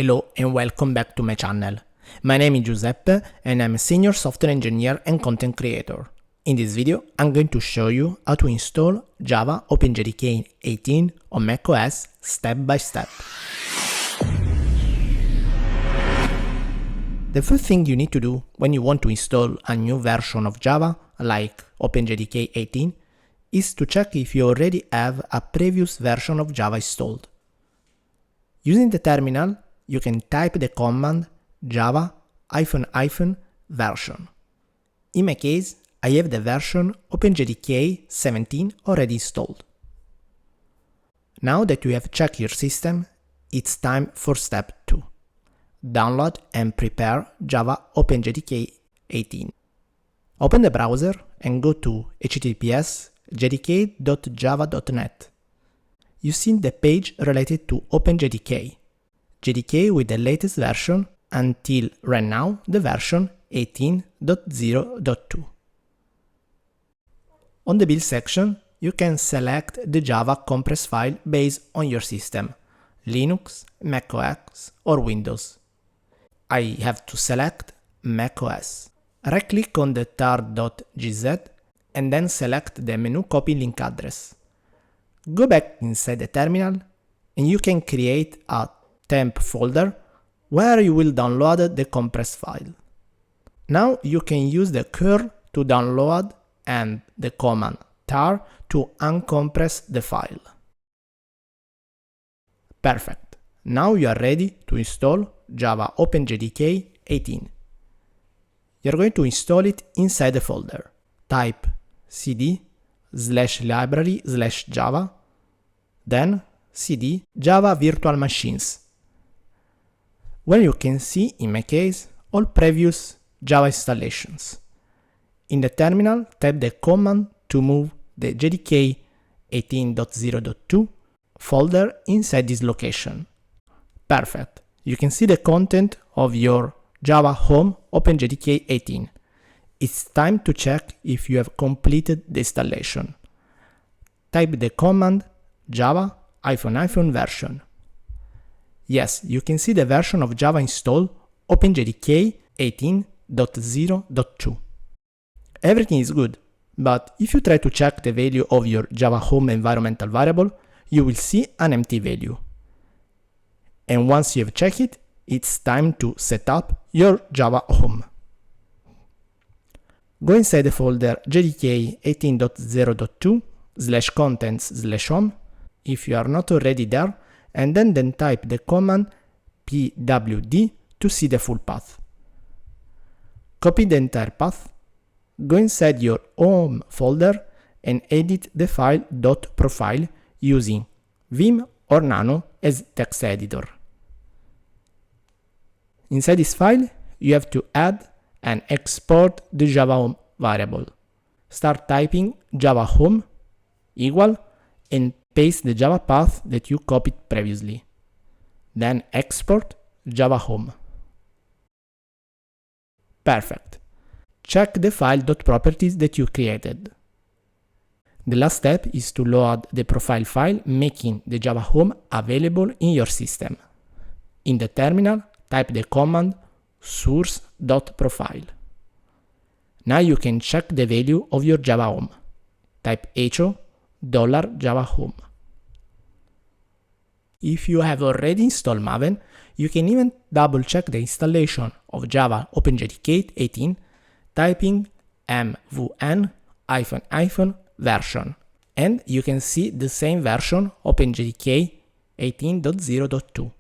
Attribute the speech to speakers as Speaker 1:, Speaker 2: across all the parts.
Speaker 1: Hello and welcome back to my channel. My name is Giuseppe and I'm a senior software engineer and content creator. In this video, I'm going to show you how to install Java OpenJDK 18 on macOS step by step. The first thing you need to do when you want to install a new version of Java, like OpenJDK 18, is to check if you already have a previous version of Java installed. Using the terminal, you can type the command java -version. In my case, I have the version OpenJDK 17 already installed. Now that you have checked your system, it's time for step 2. Download and prepare Java OpenJDK 18. Open the browser and go to https://jdk.java.net. You see the page related to OpenJDK. JDK with the latest version until right now the version 18.0.2. On the build section, you can select the Java compress file based on your system, Linux, macOS or Windows. I have to select macOS. Right-click on the tar.gz and then select the menu copy link address. Go back inside the terminal and you can create a temp folder where you will download the compressed file. Now you can use the curl to download and the command tar to uncompress the file. Perfect. Now you are ready to install Java OpenJDK 18. You're going to install it inside the folder. Type cd/library/java, then cd Java virtual machines, where you can see, in my case, all previous Java installations. In the terminal, type the command to move the JDK 18.0.2 folder inside this location. Perfect. You can see the content of your Java home OpenJDK 18. It's time to check if you have completed the installation. Type the command java -version. Yes, you can see the version of Java installed OpenJDK 18.0.2. Everything is good, but if you try to check the value of your Java home environmental variable, you will see an empty value. And once you have checked it, it's time to set up your Java home. Go inside the folder JDK 18.0.2/contents/home if you are not already there, and then type the command pwd to see the full path. Copy the entire path, go inside your home folder and edit the file .profile using Vim or Nano as text editor. Inside this file, you have to add and export the Java home variable. Start typing Java home equal and paste the Java path that you copied previously. Then export Java home. Perfect. Check the file.properties that you created. The last step is to load the profile file, making the Java home available in your system. In the terminal, type the command source.profile. Now you can check the value of your Java home. Type echo $Java home. If you have already installed Maven, you can even double check the installation of Java OpenJDK 18 typing mvn-version, and you can see the same version OpenJDK 18.0.2.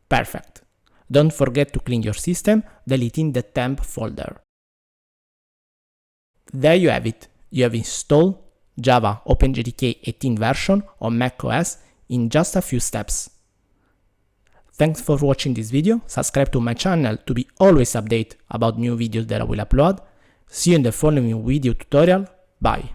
Speaker 1: Perfect. Don't forget to clean your system, deleting the temp folder. There you have it. You have installed Java OpenJDK 18 version on macOS in just a few steps. Thanks for watching this video. Subscribe to my channel to be always updated about new videos that I will upload. See you in the following video tutorial. Bye.